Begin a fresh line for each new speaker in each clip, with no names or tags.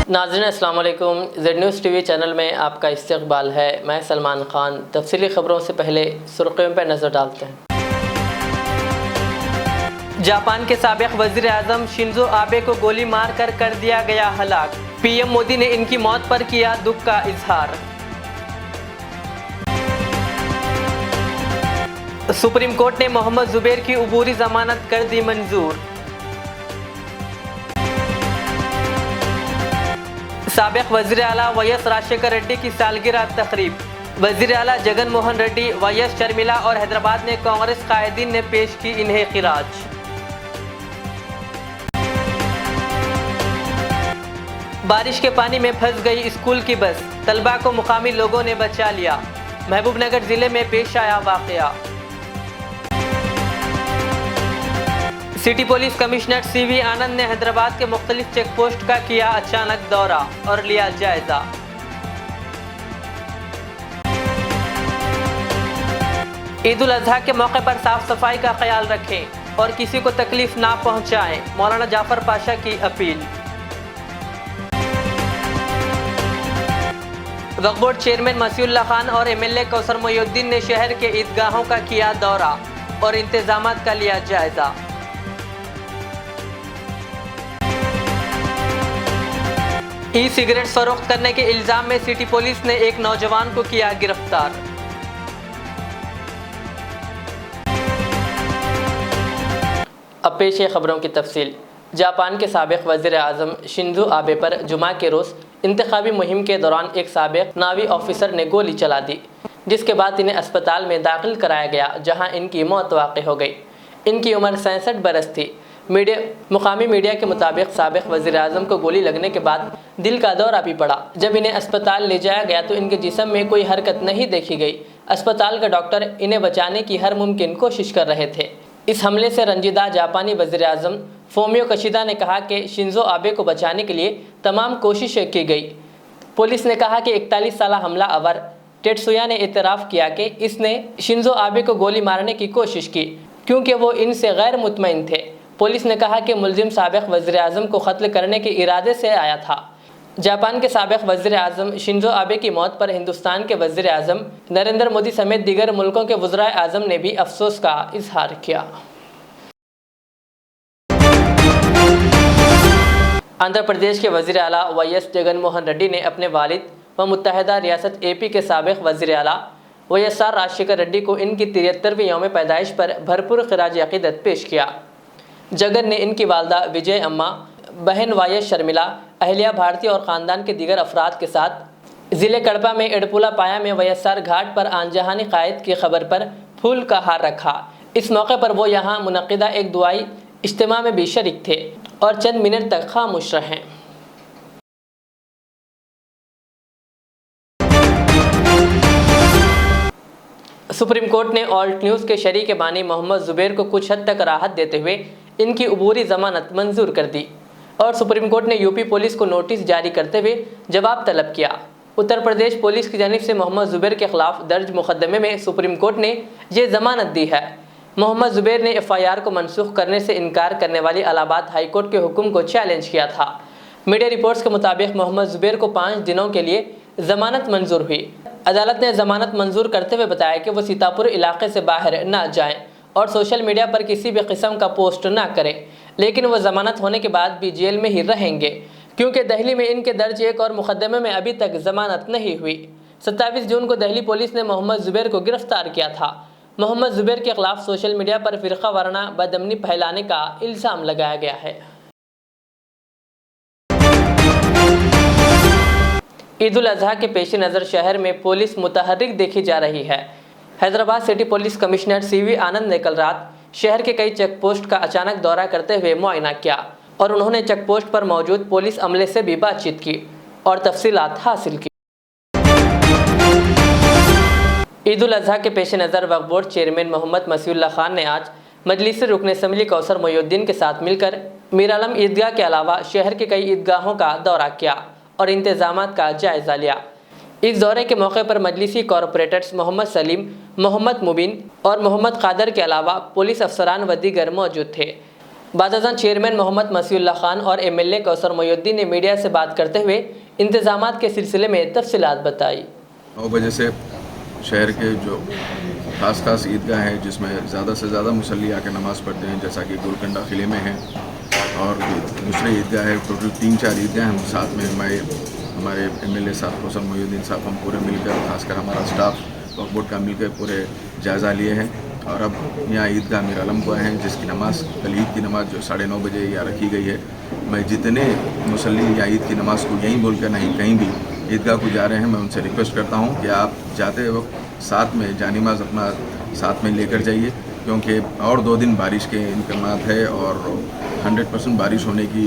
ناظرین السلام علیکم، Z news T V channel میں آپ کا استقبال ہے۔ میں سلمان خان۔ تفصیلی خبروں سے پہلے سرخیوں پر نظر ڈالتے ہیں۔ جاپان کے سابق وزیر اعظم شنزو آبے کو گولی مار کر دیا گیا ہلاک۔ پی ایم مودی نے ان کی موت پر کیا دکھ کا اظہار۔ سپریم کورٹ نے محمد زبیر کی عبوری ضمانت کر دی منظور۔ سابق وزیر اعلیٰ وی ایس راجشیکھر ریڈی کی سالگرہ تقریب۔ وزیر اعلیٰ جگن موہن ریڈی، وی ایس شرمیلا اور حیدرآباد میں کانگریس قائدین نے پیش کی انہیں خراج۔ بارش کے پانی میں پھنس گئی اسکول کی بس، طلباء کو مقامی لوگوں نے بچا لیا۔ محبوب نگر ضلع میں پیش آیا واقعہ۔ سٹی پولیس کمشنر سی وی آنند نے حیدرآباد کے مختلف چیک پوسٹ کا کیا اچانک دورہ اور لیا جائزہ۔ عید الاضحیٰ کے موقع پر صاف صفائی کا خیال رکھیں اور کسی کو تکلیف نہ پہنچائیں، مولانا جعفر پاشا کی اپیل۔ وقف بورڈ چیئرمین مسیح اللہ خان اور ایم ایل اے کوثر محی الدین نے شہر کے عیدگاہوں کا کیا دورہ اور انتظامات کا لیا جائزہ۔ ای سگریٹ فروخت کرنے کے الزام میں سٹی پولیس نے ایک نوجوان کو کیا گرفتار۔ اب پیش ہے خبروں کی تفصیل۔ جاپان کے سابق وزیر اعظم شنزو آبے پر جمعہ کے روز انتخابی مہم کے دوران ایک سابق ناوی آفیسر نے گولی چلا دی، جس کے بعد انہیں اسپتال میں داخل کرایا گیا، جہاں ان کی موت واقع ہو گئی۔ ان کی عمر 66 برس تھی۔ مقامی میڈیا کے مطابق سابق وزیر اعظم کو گولی لگنے کے بعد دل کا دورہ بھی پڑا۔ جب انہیں اسپتال لے جایا گیا تو ان کے جسم میں کوئی حرکت نہیں دیکھی گئی۔ اسپتال کا ڈاکٹر انہیں بچانے کی ہر ممکن کوشش کر رہے تھے۔ اس حملے سے رنجیدہ جاپانی وزیر اعظم فومیو کشیدا نے کہا کہ شنزو آبے کو بچانے کے لیے تمام کوششیں کی گئی۔ پولیس نے کہا کہ 41 سالہ حملہ آور ٹیٹسویا نے اعتراف کیا کہ اس نے شنزو آبے کو گولی مارنے کی کوشش کی کیونکہ وہ ان سے غیر مطمئن تھے۔ پولیس نے کہا کہ ملزم سابق وزیر اعظم کو قتل کرنے کے ارادے سے آیا تھا۔ جاپان کے سابق وزیر اعظم شنزو آبے کی موت پر ہندوستان کے وزیر اعظم نریندر مودی سمیت دیگر ملکوں کے وزرائے اعظم نے بھی افسوس کا اظہار کیا۔ آندھرا پردیش کے وزیر اعلیٰ وی ایس جگن موہن ریڈی نے اپنے والد و متحدہ ریاست اے پی کے سابق وزیر اعلیٰ وی ایس آر راجشیکھر ریڈی کو ان کی 73ویں یوم پیدائش پر بھرپور خراج عقیدت پیش کیا۔ جگن نے ان کی والدہ وجے اماں، بہن وی ایس شرمیلا، اہلیہ بھارتی اور خاندان کے دیگر افراد کے ساتھ ضلع کڑپا میں اڈپولا پایا میں وی ایس آر گھاٹ پر آن جہانی قائد کی خبر پر پھول کا ہار رکھا۔ اس موقع پر وہ یہاں منعقدہ ایک دعائی اجتماع میں بھی شریک تھے اور چند منٹ تک خاموش رہے۔ سپریم کورٹ نے آلٹ نیوز کے شریک بانی محمد زبیر کو کچھ حد تک راحت دیتے ہوئے ان کی عبوری ضمانت منظور کر دی اور سپریم کورٹ نے یو پی پولیس کو نوٹس جاری کرتے ہوئے جواب طلب کیا۔ اتر پردیش پولیس کی جانب سے محمد زبیر کے خلاف درج مقدمے میں سپریم کورٹ نے یہ ضمانت دی ہے۔ محمد زبیر نے ایف آئی آر کو منسوخ کرنے سے انکار کرنے والی الہ آباد ہائی کورٹ کے حکم کو چیلنج کیا تھا۔ میڈیا رپورٹس کے مطابق محمد زبیر کو 5 دنوں کے لیے ضمانت منظور ہوئی۔ عدالت نے ضمانت منظور کرتے ہوئے بتایا کہ وہ سیتاپور علاقے سے باہر نہ جائیں اور سوشل میڈیا پر کسی بھی قسم کا پوسٹ نہ کریں، لیکن وہ ضمانت ہونے کے بعد بھی جیل میں ہی رہیں گے کیونکہ دہلی میں ان کے درج ایک اور مقدمے میں ابھی تک ضمانت نہیں ہوئی۔ 27 جون کو دہلی پولیس نے محمد زبیر کو گرفتار کیا تھا۔ محمد زبیر کے خلاف سوشل میڈیا پر فرقہ وارانہ بدامنی پھیلانے کا الزام لگایا گیا ہے۔ عید الاضحیٰ کے پیش نظر شہر میں پولیس متحرک دیکھی جا رہی ہے۔ حیدرآباد سٹی پولیس کمشنر سی وی آنند نے کل رات شہر کے کئی چیک پوسٹ کا اچانک دورہ کرتے ہوئے معائنہ کیا اور انہوں نے چیک پوسٹ پر موجود پولیس عملے سے بھی بات چیت کی اور تفصیلات حاصل کی۔ عید الاضحیٰ کے پیش نظر وقف بورڈ چیئرمین محمد مسیح اللہ خان نے آج مجلس رکن اسمبلی کوثر محی الدین کے ساتھ مل کر میرالم عیدگاہ کے علاوہ شہر کے کئی عیدگاہوں کا دورہ کیا اور انتظامات کا جائزہ لیا۔ اس دورے کے موقع پر مجلسی کارپوریٹرز محمد سلیم، محمد مبین اور محمد قادر کے علاوہ پولیس افسران و دیگر موجود تھے۔ بعد چیئرمین محمد مسیح اللہ خان اور MLA کوثر محی الدین نے میڈیا سے بات کرتے ہوئے انتظامات کے سلسلے میں تفصیلات بتائی۔
9 بجے سے شہر کے جو خاص عیدگاہ ہیں جس میں زیادہ سے زیادہ مصلی آ کے نماز پڑھتے ہیں، جیسا کہ گولکنڈہ قلعے میں ہیں اور دوسرے عیدگاہ ہے، ٹوٹل 3-4 عیدگاہ ہم ساتھ میں ہمارے MLA صاحب کوثر محی الدین صاحب ہم پورے مل کر، خاص کر ہمارا اسٹاف وقف بورڈ کا مل کر پورے جائزہ لیے ہیں۔ اور اب یہاں عیدگاہ میر علم کو ہیں جس کی نماز کل عید کی نماز جو 9:30 بجے یہاں رکھی گئی ہے۔ میں جتنے مصلی یا عید کی نماز کو یہیں بول کر نہیں کہیں بھی عیدگاہ کو جا رہے ہیں، میں ان سے ریکویسٹ کرتا ہوں کہ آپ جاتے وقت ساتھ میں جانماز اپنا ساتھ میں لے کر جائیے، کیونکہ اور 2 دن بارش کے امکانات ہے اور 100% بارش ہونے کی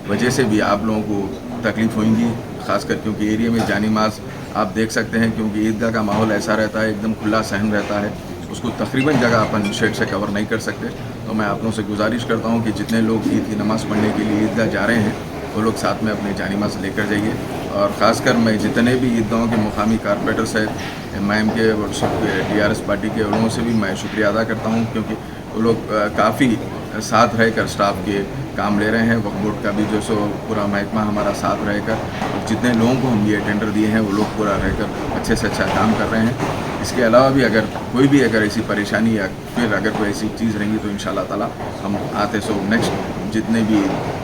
وجہ سے بھی آپ لوگوں کو تکلیف ہوئیں گی، خاص کر کیونکہ ایریا میں جانماز آپ دیکھ سکتے ہیں، کیونکہ عیدگاہ کا ماحول ایسا رہتا ہے، ایک دم کھلا صحن رہتا ہے، اس کو تقریباً جگہ اپن شیڈ سے کور نہیں کر سکتے۔ تو میں آپ لوگوں سے گزارش کرتا ہوں کہ جتنے لوگ عید کی نماز پڑھنے کے لیے عیدگاہ جا رہے ہیں وہ لوگ ساتھ میں اپنے جانماز لے کر جائیے۔ اور خاص کر میں جتنے بھی عیدگاہوں کے مقامی کارپوریٹرس ہیں، MIM کے اور DRS پارٹی کے، ان لوگوں سے بھی میں شکریہ ادا کرتا ہوں، کیونکہ وہ لوگ کافی ساتھ رہ کر اسٹاف کے کام لے رہے ہیں۔ وقف بورڈ کا بھی جو سو پورا محکمہ ہمارا ساتھ رہ کر، جتنے لوگوں کو ہم یہ ٹینڈر دیے ہیں وہ لوگ پورا رہ کر اچھے سے اچھا کام کر رہے ہیں۔ اس کے علاوہ بھی اگر ایسی پریشانی یا پھر اگر کوئی ایسی چیز رہیں گی تو انشاءاللہ تعالی ہم آتے سو نیکسٹ جتنے بھی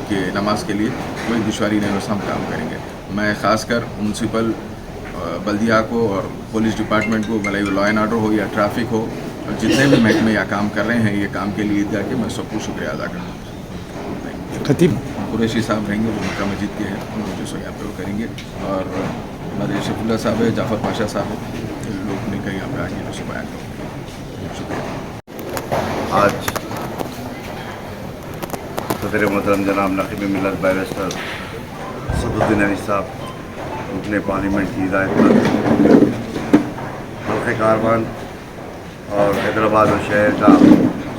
کہ نماز کے لیے کوئی دشواری نہیں ہو ہم کام کریں گے۔ میں خاص کر میونسپل بلدیہ کو اور پولیس ڈپارٹمنٹ کو، بھلے لا اینڈ آرڈر ہو یا ٹریفک ہو، اور جتنے بھی محکمے یا کام کر رہے ہیں یہ کام کے لیے عیدگاہ کے، میں سب کو شکریہ ادا کرتا ہوں۔
خطیب
قریشی صاحب رہیں گے، وہ مکہ مسجد کے ہیں، انہوں جو سو یہاں پہ وہ کریں گے، اور ہمارے شفیع اللہ صاحب ہے، جعفر پاشا صاحب ہے، لوگ مل کر یہاں پہ آگے جو بیان کریں گے۔ شکریہ۔
آج صدر محترم جناب نقیب ملت بیرسٹر صدرالدین علی صاحب رکن پارلیمنٹ کی ہدایت پر حلقہ کاروان اور حیدرآباد اور شہر کا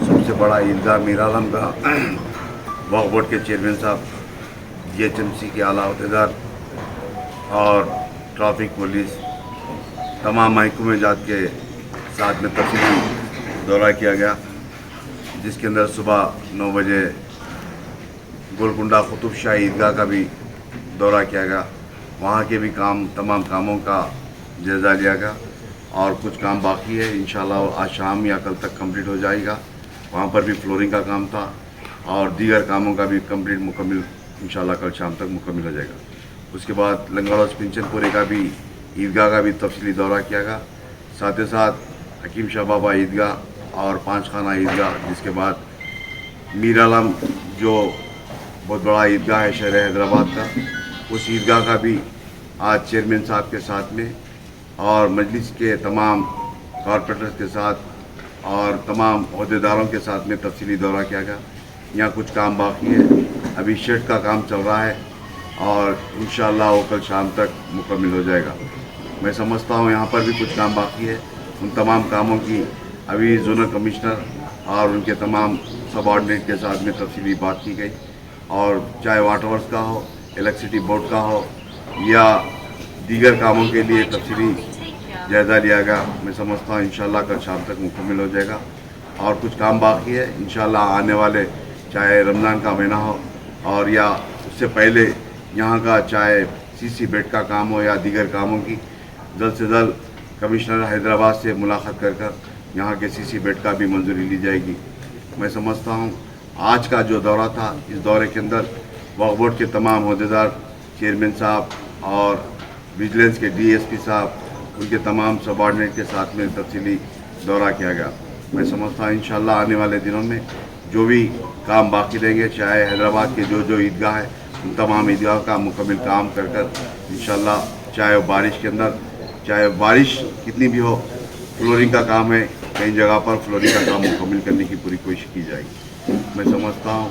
سب سے بڑا عیدگاہ میر عالم کا وقف بورڈ کے چیئرمین صاحب، GHMC کے اعلیٰ عہدیدار اور ٹریفک پولیس تمام محکمہ جات کے ساتھ میں تفصیلی دورہ کیا گیا، جس کے اندر صبح 9 بجے گولکنڈہ قطب شاہ عیدگاہ کا بھی دورہ کیا گیا، وہاں کے بھی تمام کاموں کا جائزہ لیا گیا، اور کچھ کام باقی ہے، انشاءاللہ آج شام یا کل تک کمپلیٹ ہو جائے گا۔ وہاں پر بھی فلورنگ کا کام تھا اور دیگر کاموں کا بھی مکمل انشاءاللہ کل شام تک مکمل ہو جائے گا۔ اس کے بعد لنگر ہاؤس پنچن پورے کا بھی عیدگاہ کا بھی تفصیلی دورہ کیا گیا، ساتھ ہی ساتھ حکیم شاہ بابا عیدگاہ اور 5 خانہ عیدگاہ، جس کے بعد میر عالم جو بہت بڑا عیدگاہ ہے شہر حیدرآباد کا، اس عیدگاہ کا بھی آج چیئرمین صاحب کے ساتھ میں اور مجلس کے تمام کارپوریٹرز کے ساتھ اور تمام عہدیداروں کے ساتھ میں تفصیلی دورہ کیا گیا۔ یہاں کچھ کام باقی ہے، ابھی شیڈ کا کام چل رہا ہے اور انشاءاللہ وہ کل شام تک مکمل ہو جائے گا۔ میں سمجھتا ہوں یہاں پر بھی کچھ کام باقی ہے، ان تمام کاموں کی ابھی زونل کمشنر اور ان کے تمام سب آرڈینیٹ کے ساتھ میں تفصیلی بات کی گئی، اور چاہے واٹر ورکس کا ہو، الیکٹریسٹی بورڈ کا ہو یا دیگر کاموں کے لیے تفصیلی جائزہ لیا گیا۔ میں سمجھتا ہوں انشاءاللہ کل شام تک مکمل ہو جائے گا، اور کچھ کام باقی ہے انشاءاللہ آنے والے، چاہے رمضان کا مہینہ ہو اور یا اس سے پہلے یہاں کا چاہے CC بیڈ کا کام ہو یا دیگر کاموں کی جلد سے جلد کمشنر حیدرآباد سے ملاقات کر یہاں کے CC بیڈ کا بھی منظوری لی جائے گی۔ میں سمجھتا ہوں آج کا جو دورہ تھا، اس دورے کے اندر وقف بورڈ کے تمام عہدیدار، چیئرمین صاحب اور وجیلنس کے DSP صاحب، ان کے تمام سب آرڈینیٹ کے ساتھ میں تفصیلی دورہ کیا گیا۔ میں سمجھتا ہوں انشاءاللہ آنے والے دنوں میں جو بھی کام باقی رہیں گے، چاہے حیدرآباد کے جو عیدگاہ ہے، ان تمام عیدگاہ کا مکمل کام کر انشاءاللہ، چاہے بارش کے اندر، چاہے بارش کتنی بھی ہو، فلورنگ کا کام ہے، کئی جگہ پر فلورنگ کا کام مکمل کرنے کی پوری کوشش کی جائے گی۔ میں سمجھتا ہوں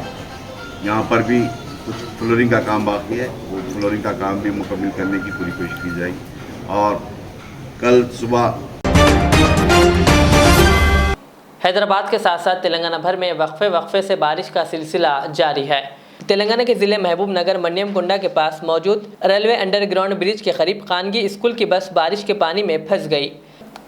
یہاں پر بھی کچھ فلورنگ کا کام باقی ہے، وہ فلورنگ کا کام بھی مکمل کرنے کی پوری کوشش کی جائے گی، اور کل صبح
حیدرآباد کے ساتھ ساتھ تلنگانہ بھر میں وقفے سے بارش کا سلسلہ جاری ہے۔ تلنگانہ کے ضلع محبوب نگر منیم کنڈا کے پاس موجود ریلوے انڈر گراؤنڈ برج کے قریب خانگی اسکول کی بس بارش کے پانی میں پھنس گئی۔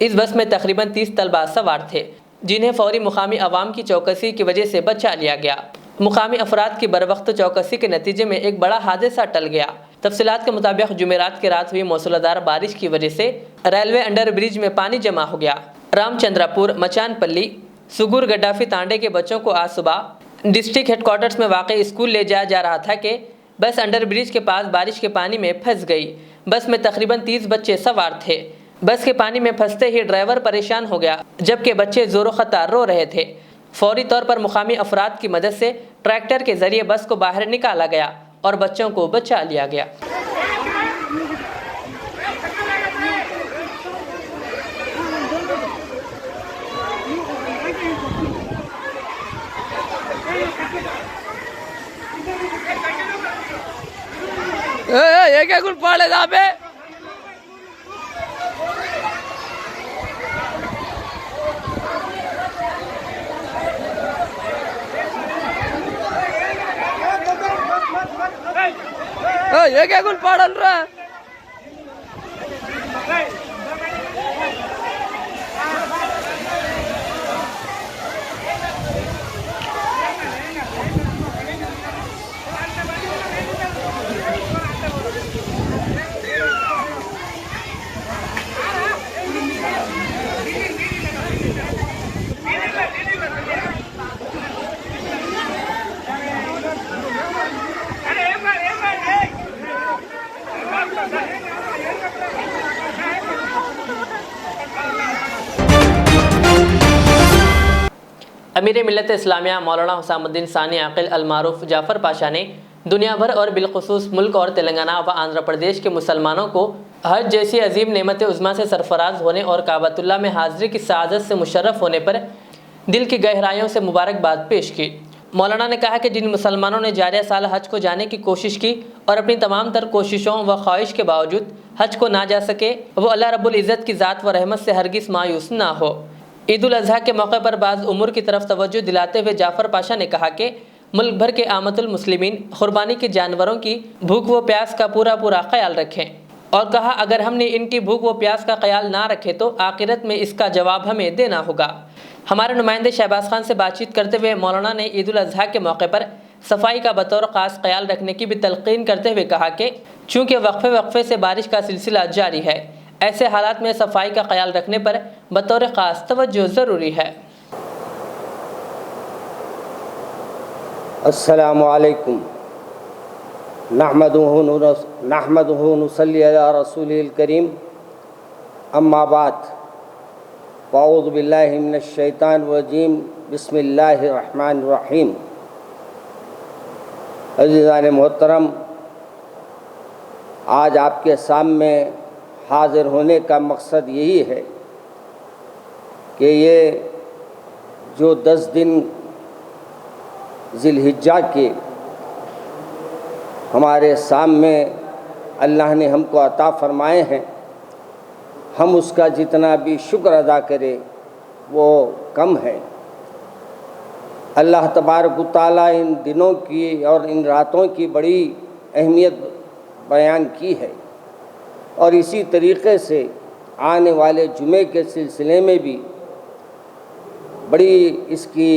اس بس میں تقریباً 30 طلباء سوار تھے، جنہیں فوری مقامی عوام کی چوکسی کی وجہ سے بچا لیا گیا۔ مقامی افراد کی بروقت چوکسی کے نتیجے میں ایک بڑا حادثہ ٹل گیا۔ تفصیلات کے مطابق جمعرات کی رات ہوئی موسلا دھار بارش کی وجہ سے ریلوے انڈر برج میں پانی جمع ہو گیا۔ رام چندرا پور، مچان پلی، سگور گڈافی تانڈے کے بچوں کو آج صبح ڈسٹرکٹ ہیڈ کوارٹرز میں واقع اسکول لے جایا جا رہا تھا کہ بس انڈر برج کے پاس بارش کے پانی میں پھنس گئی۔ بس میں تقریباً 30 بچے سوار تھے۔ بس کے پانی میں پھنستے ہی ڈرائیور پریشان ہو گیا، جبکہ بچے زور و خطا رو رہے تھے۔ فوری طور پر مقامی افراد کی مدد سے ٹریکٹر کے ذریعے بس کو باہر نکالا گیا اور بچوں کو بچا لیا گیا۔ یہ کیا کچھ پاڑے گا پہ یہ کیا کچھ پاڑل رہا ہے۔ امیر ملت اسلامیہ مولانا حسام الدین ثانی عاقل المعروف جعفر پاشا نے دنیا بھر اور بالخصوص ملک اور تلنگانہ و آندھرا پردیش کے مسلمانوں کو حج جیسی عظیم نعمت عظمیٰ سے سرفراز ہونے اور کعبۃ اللہ میں حاضری کی سعادت سے مشرف ہونے پر دل کی گہرائیوں سے مبارکباد پیش کی۔ مولانا نے کہا کہ جن مسلمانوں نے جاریہ سال حج کو جانے کی کوشش کی اور اپنی تمام تر کوششوں و خواہش کے باوجود حج کو نہ جا سکے، وہ اللہ رب العزت کی ذات و رحمت سے ہرگز مایوس نہ ہو۔ عید الاضحیٰ کے موقع پر بعض امور کی طرف توجہ دلاتے ہوئے جعفر پاشا نے کہا کہ ملک بھر کے عامت المسلمین قربانی کے جانوروں کی بھوک و پیاس کا پورا خیال رکھیں، اور کہا اگر ہم نے ان کی بھوک و پیاس کا خیال نہ رکھے تو آخرت میں اس کا جواب ہمیں دینا ہوگا۔ ہمارے نمائندے شہباز خان سے بات چیت کرتے ہوئے مولانا نے عید الاضحیٰ کے موقع پر صفائی کا بطور خاص خیال رکھنے کی بھی تلقین کرتے ہوئے کہا کہ چونکہ وقفے سے بارش کا سلسلہ جاری ہے، ایسے حالات میں صفائی کا خیال رکھنے پر بطور خاص توجہ ضروری ہے۔
السلام علیکم، نحمدہ نصلی علی رسولہ الکریم، اما بعد، فاعوذ باللہ من الشیطان الرجیم، بسم اللہ الرحمن الرحیم۔ عزیزان محترم، آج آپ کے سامنے حاضر ہونے کا مقصد یہی ہے کہ یہ جو 10 دن ذی الحجہ کے ہمارے سامنے اللہ نے ہم کو عطا فرمائے ہیں، ہم اس کا جتنا بھی شکر ادا کریں وہ کم ہے۔ اللہ تبارک و تعالیٰ ان دنوں کی اور ان راتوں کی بڑی اہمیت بیان کی ہے، اور اسی طریقے سے آنے والے جمعے کے سلسلے میں بھی بڑی اس کی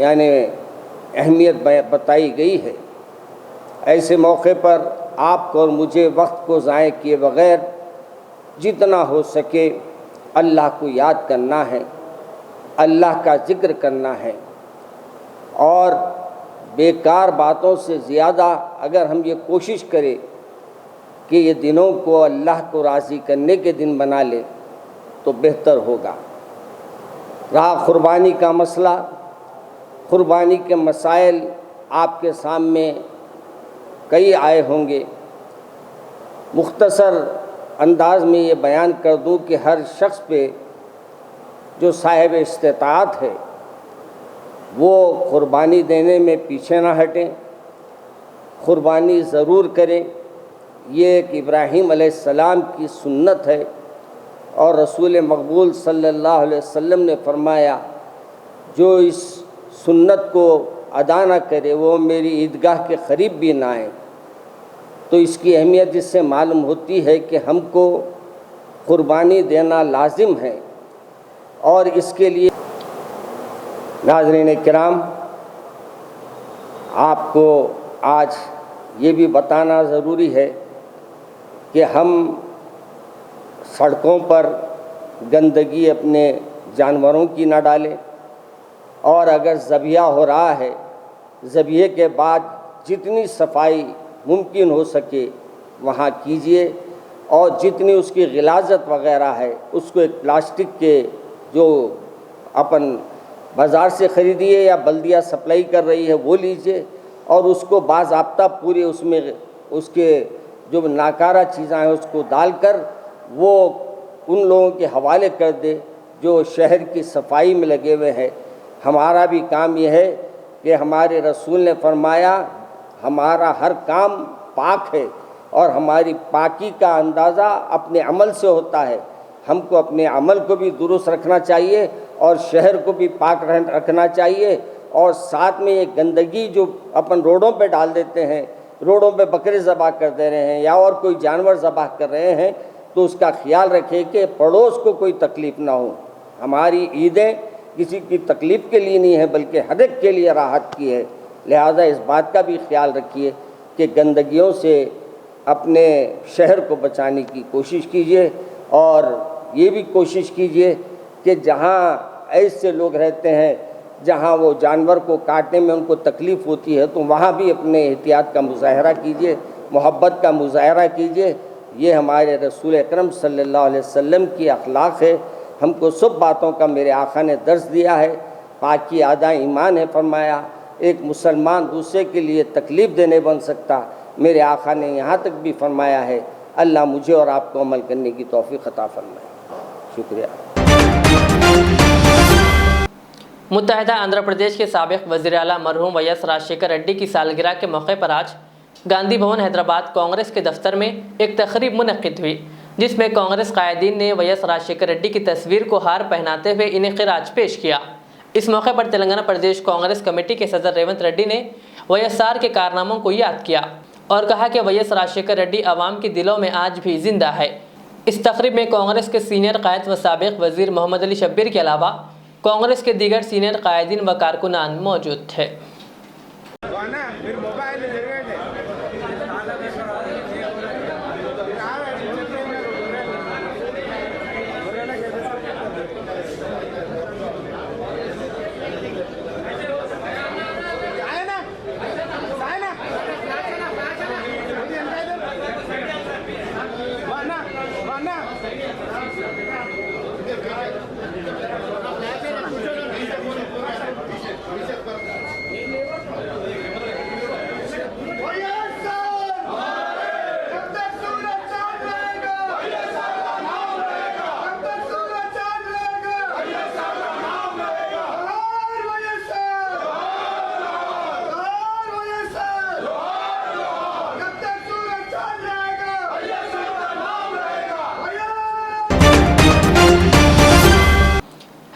اہمیت بتائی گئی ہے۔ ایسے موقع پر آپ کو اور مجھے وقت کو ضائع کیے بغیر جتنا ہو سکے اللہ کو یاد کرنا ہے، اللہ کا ذکر کرنا ہے، اور بیکار باتوں سے زیادہ اگر ہم یہ کوشش کریں کہ یہ دنوں کو اللہ کو راضی کرنے کے دن بنا لے تو بہتر ہوگا۔ رہا قربانی کا مسئلہ، قربانی کے مسائل آپ کے سامنے کئی آئے ہوں گے۔ مختصر انداز میں یہ بیان کر دوں کہ ہر شخص پہ جو صاحب استطاعت ہے وہ قربانی دینے میں پیچھے نہ ہٹیں، قربانی ضرور کریں۔ یہ ایک ابراہیم علیہ السلام کی سنت ہے، اور رسول مقبول صلی اللہ علیہ وسلم نے فرمایا جو اس سنت کو ادا نہ کرے وہ میری عیدگاہ کے قریب بھی نہ آئے۔ تو اس کی اہمیت اس سے معلوم ہوتی ہے کہ ہم کو قربانی دینا لازم ہے، اور اس کے لیے ناظرین کرام، آپ کو آج یہ بھی بتانا ضروری ہے کہ ہم سڑکوں پر گندگی اپنے جانوروں کی نہ ڈالیں، اور اگر ذبیحہ ہو رہا ہے ذبیحے کے بعد جتنی صفائی ممکن ہو سکے وہاں کیجیے، اور جتنی اس کی غلاظت وغیرہ ہے اس کو ایک پلاسٹک کے جو اپن بازار سے خریدیے یا بلدیہ سپلائی کر رہی ہے وہ لیجیے، اور اس کو باضابطہ پورے اس میں اس کے جو ناکارہ چیزیں ہیں اس کو ڈال کر وہ ان لوگوں کے حوالے کر دے جو شہر کی صفائی میں لگے ہوئے ہیں۔ ہمارا بھی کام یہ ہے کہ ہمارے رسول نے فرمایا ہمارا ہر کام پاک ہے، اور ہماری پاکی کا اندازہ اپنے عمل سے ہوتا ہے۔ ہم کو اپنے عمل کو بھی درست رکھنا چاہیے اور شہر کو بھی پاک رکھنا چاہیے، اور ساتھ میں یہ گندگی جو اپن روڈوں پہ ڈال دیتے ہیں، روڈوں پہ بکرے ذبح کر دے رہے ہیں یا اور کوئی جانور ذبح کر رہے ہیں، تو اس کا خیال رکھیں کہ پڑوس کو کوئی تکلیف نہ ہو۔ ہماری عیدیں کسی کی تکلیف کے لیے نہیں ہے بلکہ ہر ایک کے لیے راحت کی ہے، لہذا اس بات کا بھی خیال رکھیے کہ گندگیوں سے اپنے شہر کو بچانے کی کوشش کیجیے، اور یہ بھی کوشش کیجیے کہ جہاں ایسے لوگ رہتے ہیں جہاں وہ جانور کو کاٹنے میں ان کو تکلیف ہوتی ہے تو وہاں بھی اپنے احتیاط کا مظاہرہ کیجیے، محبت کا مظاہرہ کیجیے۔ یہ ہمارے رسول اکرم صلی اللہ علیہ وسلم کی اخلاق ہے۔ ہم کو سب باتوں کا میرے آقا نے درس دیا ہے۔ پاکی آدھا ایمان ہے فرمایا، ایک مسلمان دوسرے کے لیے تکلیف دینے بن سکتا۔ میرے آقا نے یہاں تک بھی فرمایا ہے اللہ مجھے اور آپ کو عمل کرنے کی توفیق عطا فرمائے۔ شکریہ۔
متحدہ آندھرا پردیش کے سابق وزیر اعلیٰ مرحوم وی ایس راجشیکھر ریڈی کی سالگرہ کے موقع پر آج گاندھی بھون حیدرآباد کانگریس کے دفتر میں ایک تقریب منعقد ہوئی، جس میں کانگریس قائدین نے وی ایس راجشیکھر ریڈی کی تصویر کو ہار پہناتے ہوئے انہیں خراج پیش کیا۔ اس موقع پر تلنگانہ پردیش کانگریس کمیٹی کے صدر ریونت ریڈی نے وی ایس آر کے کارناموں کو یاد کیا اور کہا کہ وی ایس راجشیکھر ریڈی عوام کے دلوں میں آج بھی زندہ ہے۔ اس تقریب میں کانگریس کے سینئر قائد و سابق وزیر محمد علی شبیر کے علاوہ کانگریس کے دیگر سینئر قائدین و کارکنان موجود تھے۔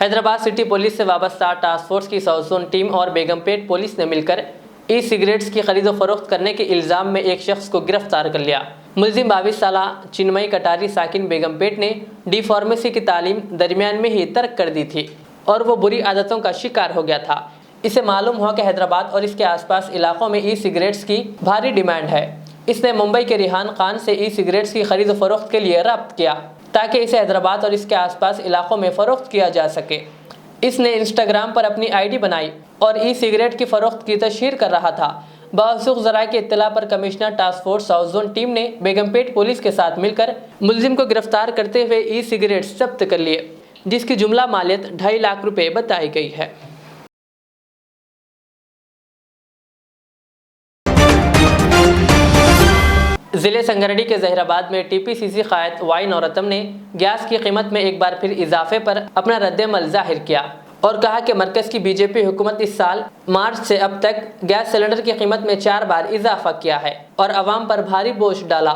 حیدرآباد سٹی پولیس سے وابستہ ٹاسک فورس کی ساؤتھ زون ٹیم اور بیگم پیٹ پولیس نے مل کر ای سگریٹس کی خرید و فروخت کرنے کے الزام میں ایک شخص کو گرفتار کر لیا۔ ملزم 22 سالہ چنمئی کٹاری ساکن بیگم پیٹ نے ڈی فارمیسی کی تعلیم درمیان میں ہی ترک کر دی تھی اور وہ بری عادتوں کا شکار ہو گیا تھا۔ اسے معلوم ہوا کہ حیدرآباد اور اس کے آس پاس علاقوں میں ای سگریٹس کی بھاری ڈیمانڈ ہے۔ اس نے ممبئی کے ریحان خان سے ای سگریٹس کی خرید و فروخت کے لیے رابطہ کیا تاکہ اسے حیدرآباد اور اس کے آس پاس علاقوں میں فروخت کیا جا سکے۔ اس نے انسٹاگرام پر اپنی آئی ڈی بنائی اور ای سگریٹ کی فروخت کی تشہیر کر رہا تھا۔ باوثوق ذرائع کی اطلاع پر commissioner task force south zone team نے بیگم پیٹ پولیس کے ساتھ مل کر ملزم کو گرفتار کرتے ہوئے ای سگریٹس ضبط کر لیے، جس کی جملہ مالیت 2.5 لاکھ روپے بتائی گئی ہے۔ ضلع سنگریڈی کے ظہیر آباد میں ٹی پی سی سی قائد وائی نورتم نے گیس کی قیمت میں ایک بار پھر اضافے پر اپنا رد عمل ظاہر کیا اور کہا کہ مرکز کی بی جے پی حکومت اس سال مارچ سے اب تک گیس سلنڈر کی قیمت میں 4 بار اضافہ کیا ہے اور عوام پر بھاری بوجھ ڈالا۔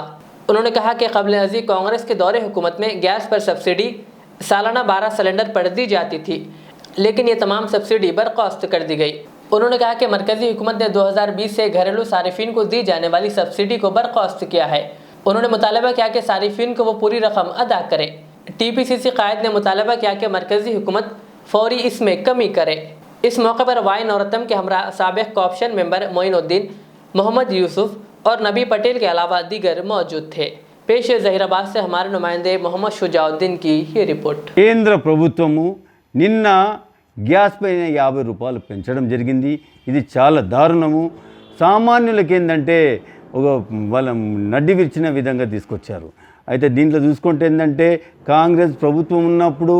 انہوں نے کہا کہ قبل ازیں کانگریس کے دور حکومت میں گیس پر سبسڈی سالانہ 12 سلنڈر پر دی جاتی تھی، لیکن یہ تمام سبسڈی برخاست کر دی گئی۔ انہوں نے کہا کہ مرکزی حکومت نے 2020 سے گھریلو صارفین کو دی جانے والی سبسڈی کو برخاست کیا ہے۔ انہوں نے مطالبہ کیا کہ صارفین کو وہ پوری رقم ادا کرے۔ ٹی پی سی سی قائد نے مطالبہ کیا کہ مرکزی حکومت فوری اس میں کمی کرے۔ اس موقع پر وائی نورتم کے ہمراہ سابق کوآپشن ممبر معین الدین، محمد یوسف اور نبی پٹیل کے علاوہ دیگر موجود تھے۔ پیش ظہیر آباد سے ہمارے نمائندے محمد شجاع الدین کی یہ رپورٹ۔
కేంద్ర ప్రభుత్వము నిన్న గ్యాస్ పైన 50 రూపాయలు పెంచడం జరిగింది. ఇది చాలా దారుణము. సామాన్యులకి ఏంటంటే ఒక వాళ్ళ నడ్డి విరిచిన విధంగా తీసుకొచ్చారు. అయితే దీంట్లో చూసుకుంటే ఏంటంటే కాంగ్రెస్ ప్రభుత్వం ఉన్నప్పుడు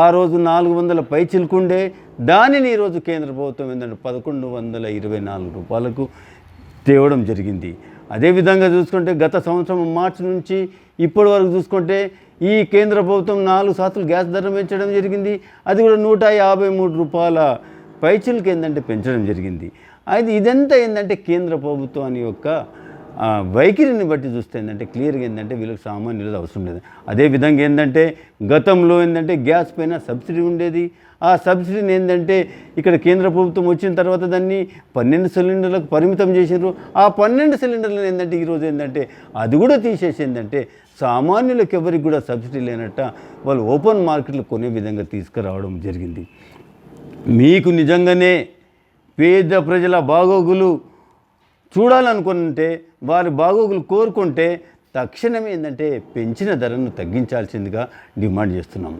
ఆ రోజు 400 పైచిలుకుండే, దానిని ఈరోజు కేంద్ర ప్రభుత్వం ఏంటంటే 1124 రూపాయలకు తేవడం జరిగింది. అదేవిధంగా చూసుకుంటే గత సంవత్సరం మార్చి నుంచి ఇప్పటి వరకు చూసుకుంటే ఈ కేంద్ర ప్రభుత్వం 4 శాతాలు గ్యాస్ ధర పెంచడం జరిగింది. అది కూడా 153 రూపాయల పైచిలకి ఏంటంటే పెంచడం జరిగింది. అది ఇదంతా ఏంటంటే కేంద్ర ప్రభుత్వాన్ని యొక్క వైఖరిని బట్టి చూస్తే ఏంటంటే క్లియర్గా ఏంటంటే వీళ్ళకి సామాన్యులది అవసరం లేదు. అదేవిధంగా ఏంటంటే గతంలో ఏంటంటే గ్యాస్ పైన సబ్సిడీ ఉండేది. ఆ సబ్సిడీని ఏంటంటే ఇక్కడ కేంద్ర ప్రభుత్వం వచ్చిన తర్వాత దాన్ని 12 సిలిండర్లకు పరిమితం చేసారు. ఆ 12 సిలిండర్లను ఏంటంటే ఈరోజు ఏంటంటే అది కూడా తీసేసి ఏంటంటే సామాన్యులకు ఎవరికి కూడా సబ్సిడీ లేనట్ట వాళ్ళు ఓపెన్ మార్కెట్లో కొనే విధంగా తీసుకురావడం జరిగింది. మీకు నిజంగానే పేద ప్రజల బాగోగులు చూడాలనుకుంటే, వారి బాగోగులు కోరుకుంటే తక్షణమే ఏంటంటే పెంచిన ధరను తగ్గించాల్సిందిగా డిమాండ్ చేస్తున్నాము.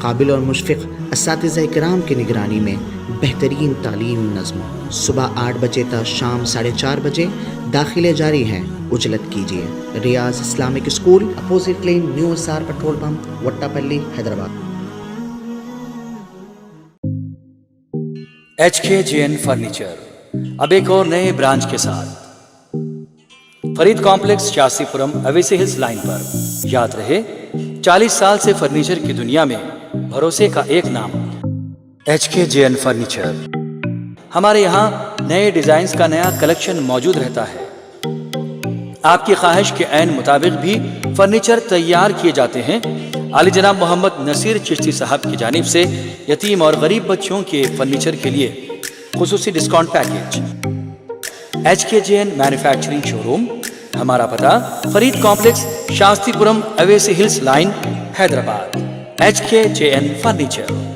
قابل اور مشفق اساتذہ کرام کی نگرانی میں بہترین تعلیم نظم صبح 8 بجے تا شام 4:30 بجے داخلے جاری ہیں اجلت کیجیے Riyaz islamic school opposite lane new SR petrol pump Vattepally Hyderabad
HKJN furniture اب ایک اور نئے برانچ کے ساتھ Farid complex Shastripuram Owaisi hills line پر یاد رہے 40 سال سے فرنیچر کی دنیا میں بھروسے کا ایک نام HKJN فرنیچر ہمارے یہاں نئے ڈیزائنز کا نیا کلیکشن موجود رہتا ہے آپ کی خواہش کے عین مطابق بھی فرنیچر تیار کیے جاتے ہیں علی جناب محمد نصیر چشتی صاحب کی جانب سے یتیم اور غریب بچوں کے فرنیچر کے لیے خصوصی discount package HKJN manufacturing showroom ہمارا پتہ Farid complex Shastripuram Owaisi hills line Hyderabad HKJN furniture